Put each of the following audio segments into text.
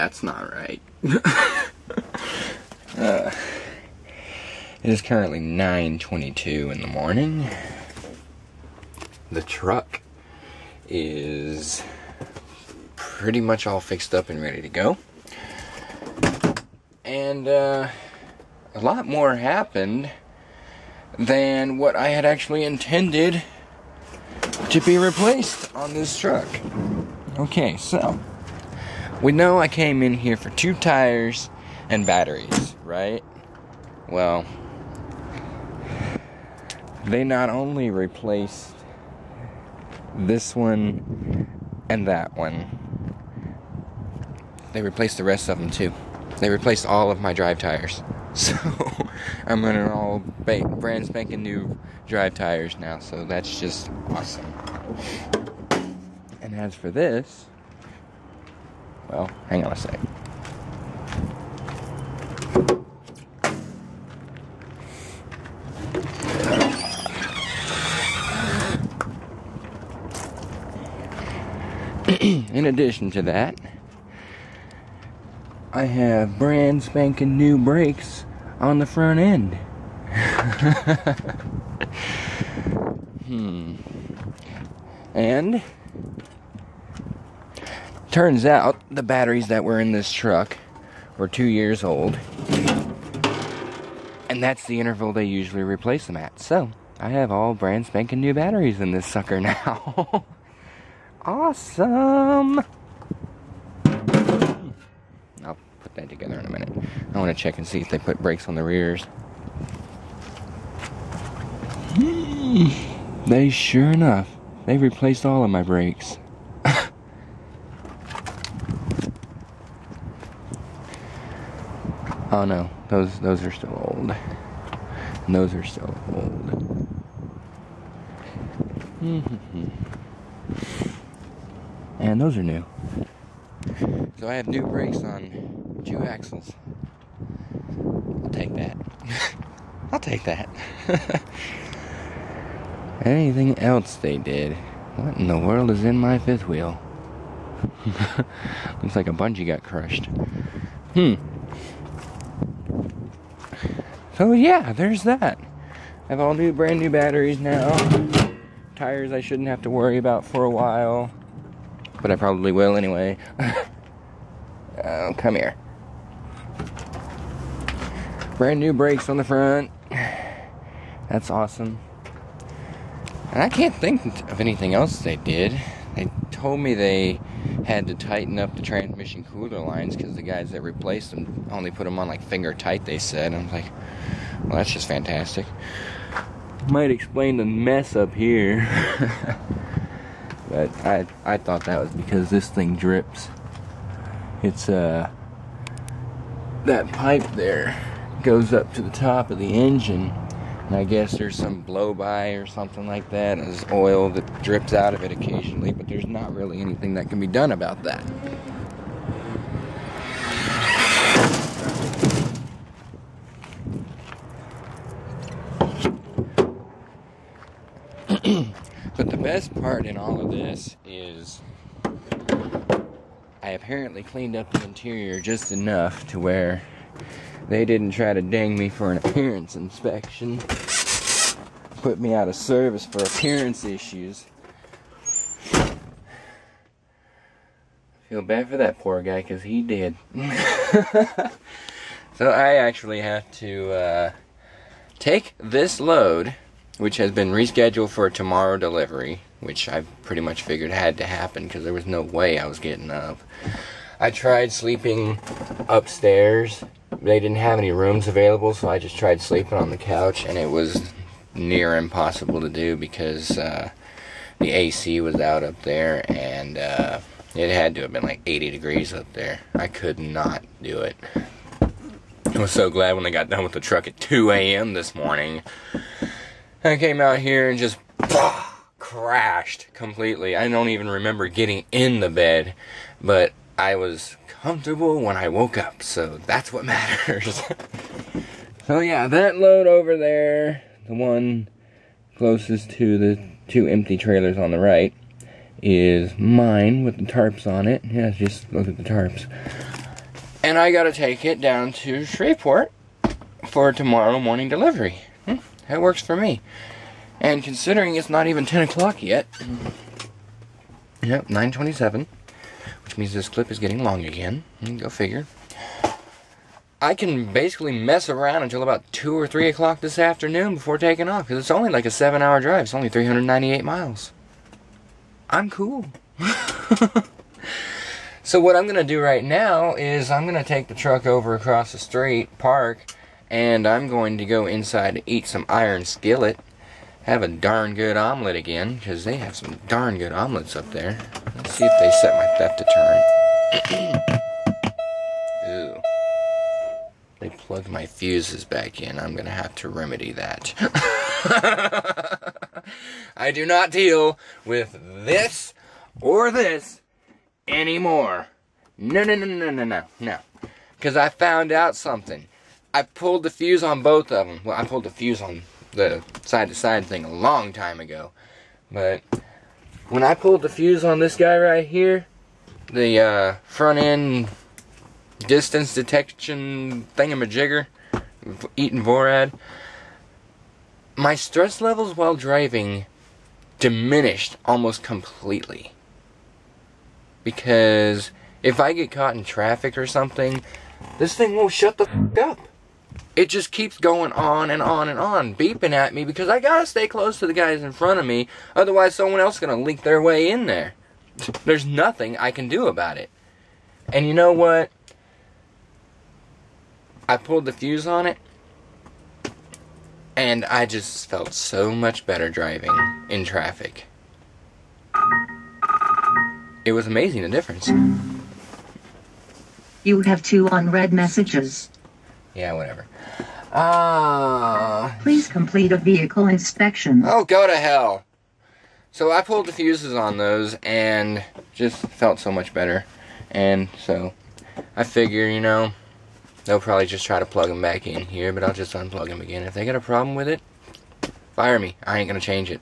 that's not right. It is currently 9:22 in the morning. The truck is pretty much all fixed up and ready to go. And a lot more happened than what I had actually intended to be replaced on this truck. Okay, so we know I came in here for 2 tires and batteries, right? Well, they not only replaced this one and that one, they replaced the rest of them too. They replaced all of my drive tires. So I'm running all brand spanking new drive tires now, so that's just awesome. And as for this, well, hang on a sec. In addition to that, I have brand spanking new brakes on the front end. And turns out the batteries that were in this truck were 2 years old, and that's the interval they usually replace them at. So I have all brand spanking new batteries in this sucker now. Awesome. I'll put that together in a minute. I want to check and see if they put brakes on the rears. They sure enough, they replaced all of my brakes. Oh no, those are still old. Those are still old. And those are new. So I have new brakes on 2 axles. I'll take that. I'll take that. Anything else they did? What in the world is in my 5th wheel? Looks like a bungee got crushed. So yeah, there's that. I have all brand new batteries now. Tires I shouldn't have to worry about for a while, but I probably will anyway. Oh, come here. Brand new brakes on the front. That's awesome. And I can't think of anything else they did. They told me they had to tighten up the transmission cooler lines because the guys that replaced them only put them on like finger tight, they said. I was like, well, that's just fantastic. Might explain the mess up here. But I thought that was because this thing drips. It's that pipe there goes up to the top of the engine, and I guess there's some blow by or something like that, and there's oil that drips out of it occasionally, but there's not really anything that can be done about that. But the best part in all of this is I apparently cleaned up the interior just enough to where they didn't try to ding me for an appearance inspection, put me out of service for appearance issues. Feel bad for that poor guy because he did. So I actually have to take this load, which has been rescheduled for tomorrow delivery, which I pretty much figured had to happen because there was no way I was getting up. I tried sleeping upstairs. They didn't have any rooms available, so I just tried sleeping on the couch, and it was near impossible to do because the AC was out up there, and it had to have been like 80 degrees up there. I could not do it. I was so glad when they got done with the truck at 2 a.m. this morning. I came out here and just crashed completely. I don't even remember getting in the bed, but I was comfortable when I woke up, so that's what matters. So yeah, that load over there, the one closest to the 2 empty trailers on the right, is mine with the tarps on it. Yeah, just look at the tarps. And I gotta take it down to Shreveport for tomorrow morning delivery. That works for me. And considering it's not even 10 o'clock yet, yep, 9:27, which means this clip is getting long again. Go figure. I can basically mess around until about 2 or 3 o'clock this afternoon before taking off, because it's only like a 7-hour drive. It's only 398 miles. I'm cool. So what I'm going to do right now is I'm going to take the truck over across the street, park, and I'm going to go inside to eat some iron skillet. Have a darn good omelet again, because they have some darn good omelets up there. Let's see if they set my theft deterrent. Ew. They plugged my fuses back in. I'm going to have to remedy that. I do not deal with this or this anymore. No. Because I found out something. I pulled the fuse on both of them. Well, I pulled the fuse on the side-to-side thing a long time ago. But when I pulled the fuse on this guy right here, the front-end distance detection thingamajigger, eating Vorad, my stress levels while driving diminished almost completely. Because if I get caught in traffic or something, this thing won't shut the f*** up. It just keeps going on and on and on, beeping at me because I gotta stay close to the guys in front of me, otherwise someone else is gonna leak their way in there. There's nothing I can do about it. And you know what? I pulled the fuse on it, and I just felt so much better driving in traffic. It was amazing, the difference. You have 2 unread messages. Yeah, whatever. Please complete a vehicle inspection. Oh, go to hell. So I pulled the fuses on those and just felt so much better. And so I figure, you know, they'll probably just try to plug them back in here, but I'll just unplug them again. If they got a problem with it, fire me. I ain't gonna change it.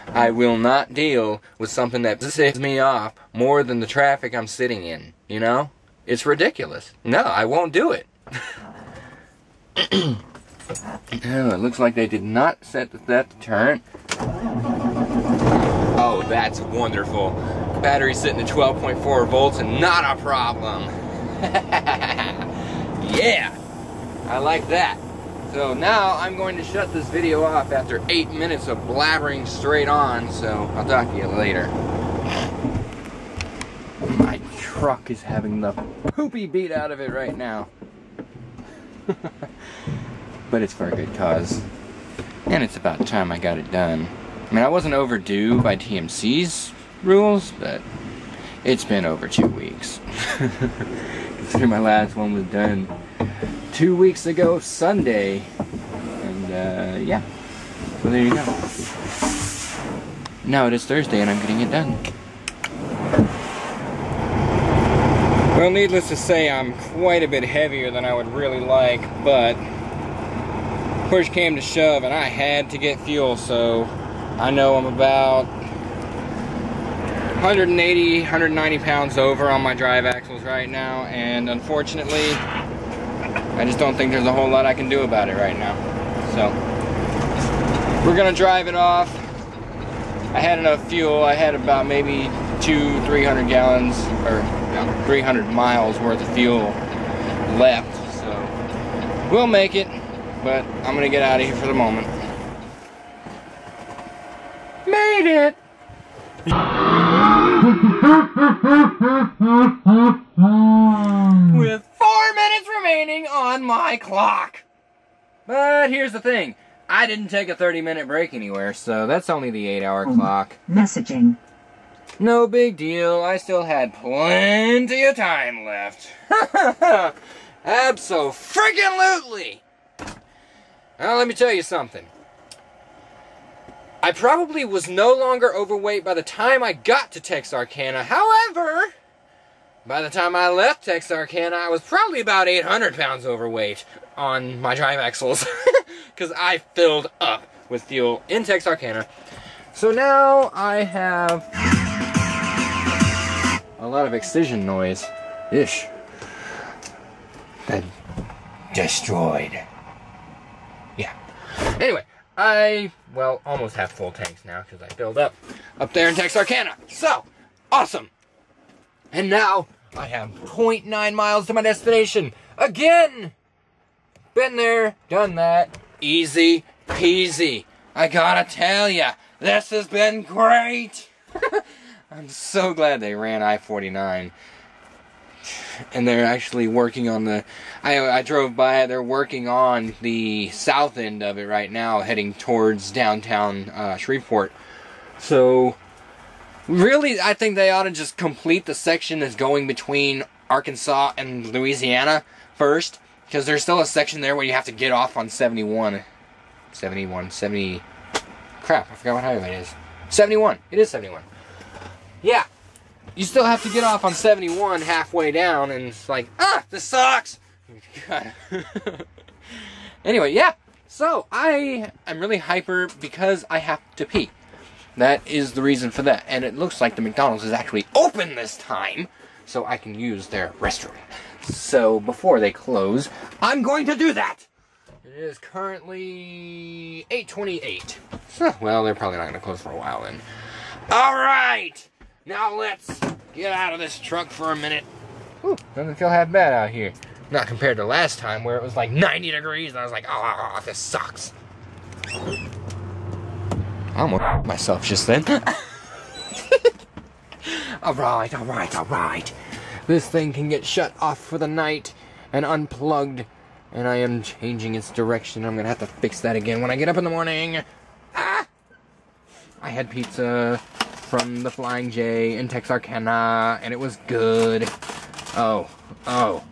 I will not deal with something that pisses me off more than the traffic I'm sitting in, you know? It's ridiculous. No, I won't do it. Oh, it looks like they did not set the theft deterrent. Oh, that's wonderful. Battery sitting at 12.4 volts and not a problem. Yeah, I like that. So now I'm going to shut this video off after 8 minutes of blabbering straight on, so I'll talk to you later. My truck is having the poopy beat out of it right now. But it's for a good cause. And it's about time I got it done. I mean, I wasn't overdue by TMC's rules, but it's been over 2 weeks. Considering my last one was done 2 weeks ago Sunday. And yeah, so there you go. Now it is Thursday and I'm getting it done. Well, needless to say, I'm quite a bit heavier than I would really like, but push came to shove and I had to get fuel, so I know I'm about 180, 190 pounds over on my drive axles right now, and unfortunately, I just don't think there's a whole lot I can do about it right now. So, we're gonna drive it off. I had enough fuel. I had about maybe 300 gallons, or 300 miles worth of fuel left. So, we'll make it, but I'm gonna get out of here for the moment. Made it! With 4 minutes remaining on my clock. But here's the thing. I didn't take a 30-minute break anywhere, so that's only the 8-hour clock. Messaging. No big deal. I still had plenty of time left. Abso-freaking-lutely! Now, let me tell you something. I probably was no longer overweight by the time I got to Texarkana. However, by the time I left Texarkana, I was probably about 800 pounds overweight on my drive axles. Because I filled up with fuel in Texarkana. So now I have a lot of excision noise. Ish. been destroyed. Yeah. Anyway, I, well, almost have full tanks now because I filled up there in Texarkana. So, awesome. And now I have 0.9 miles to my destination. Again! Been there, done that. Easy peasy. I gotta tell ya, this has been great. I'm so glad they ran I-49. And they're actually working on the... I drove by it. They're working on the south end of it right now, heading towards downtown Shreveport. So, really, I think they ought to just complete the section that's going between Arkansas and Louisiana first. Because there's still a section there where you have to get off on 70... Crap, I forgot what highway it is. 71. It is 71. Yeah. You still have to get off on 71 halfway down, and it's like, this sucks! God. Anyway, yeah. So, I'm really hyper because I have to pee. That is the reason for that. And it looks like the McDonald's is actually open this time, so I can use their restroom. So, before they close, I'm going to do that! It is currently 8:28. Huh, well, they're probably not going to close for a while then. Alright! Now let's get out of this truck for a minute. Whew, doesn't feel half bad out here. Not compared to last time where it was like 90 degrees and I was like, oh, this sucks. I almost myself just then. Alright. This thing can get shut off for the night and unplugged. And I am changing its direction. I'm going to have to fix that again when I get up in the morning. I had pizza from the Flying J in Texarkana, and it was good. Oh. I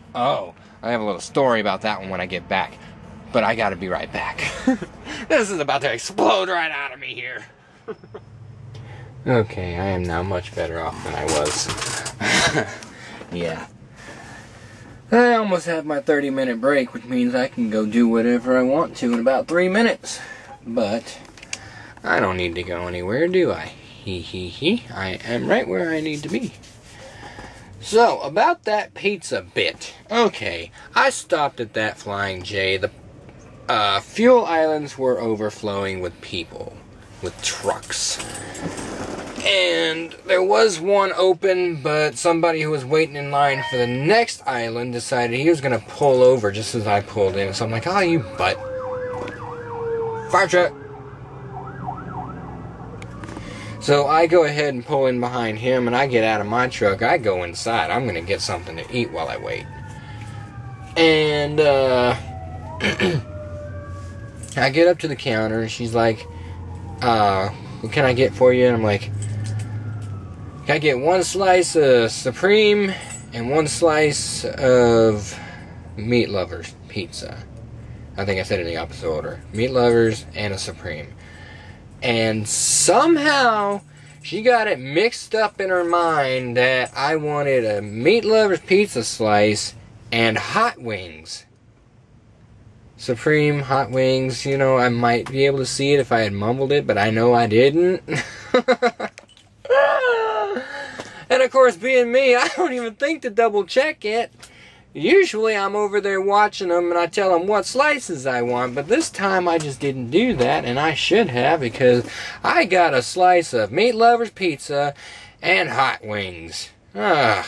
have a little story about that one when I get back. But I gotta be right back. This is about to explode right out of me here. Okay, I am now much better off than I was. Yeah. I almost have my 30-minute break, which means I can go do whatever I want to in about 3 minutes. But I don't need to go anywhere, do I? I am right where I need to be. So, about that pizza bit. Okay, I stopped at that Flying J. The fuel islands were overflowing with people, with trucks. And there was one open, but somebody who was waiting in line for the next island decided he was going to pull over just as I pulled in. So I'm like, oh, you butt. Fire truck. So I go ahead and pull in behind him, and I get out of my truck. I go inside. I'm going to get something to eat while I wait. And I get up to the counter, and she's like, what can I get for you? And I'm like, can I get one slice of Supreme and one slice of Meat Lovers pizza? I think I said it in the opposite order. Meat Lovers and a Supreme. And somehow she got it mixed up in her mind that I wanted a Meat Lovers pizza slice and hot wings. Supreme hot wings, you know, I might be able to see it if I had mumbled it, but I know I didn't. And of course, being me, I don't even think to double check it. Usually I'm over there watching them and I tell them what slices I want, but this time I just didn't do that, and I should have, because I got a slice of Meat Lovers pizza and hot wings. And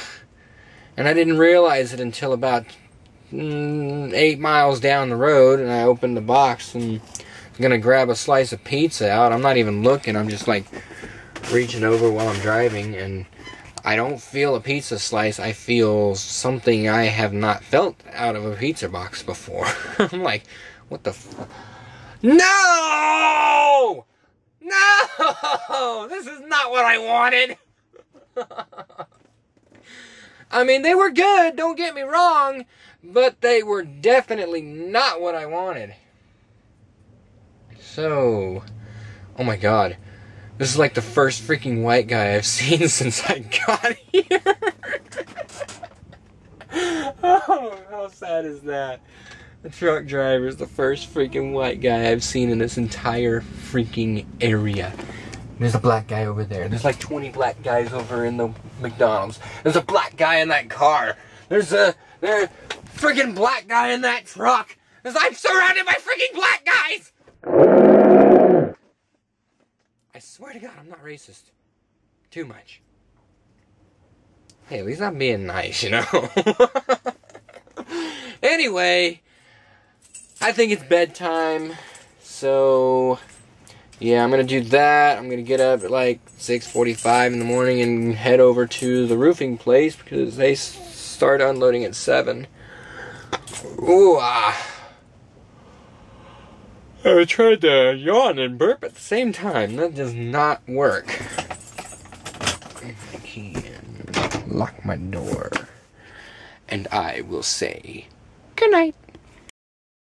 I didn't realize it until about 8 miles down the road, and I opened the box and I'm gonna grab a slice of pizza out. I'm not even looking, I'm just like reaching over while I'm driving, and I don't feel a pizza slice. I feel something I have not felt out of a pizza box before. I'm like, what the f... No! No! This is not what I wanted! I mean, they were good, don't get me wrong, but they were definitely not what I wanted. So, oh my god. This is like the first freaking white guy I've seen since I got here. Oh, how sad is that? The truck driver is the first freaking white guy I've seen in this entire freaking area. There's a black guy over there. There's like 20 black guys over in the McDonald's. There's a black guy in that car. There's freaking black guy in that truck. Because I'm surrounded by freaking black guys. I swear to God, I'm not racist. Too much. Hey, at least I'm being nice, you know? Anyway, I think it's bedtime. So, yeah, I'm going to do that. I'm going to get up at like 6:45 in the morning and head over to the roofing place because they start unloading at 7. Ooh, I tried to yawn and burp at the same time. That does not work. I can lock my door. And I will say, good night.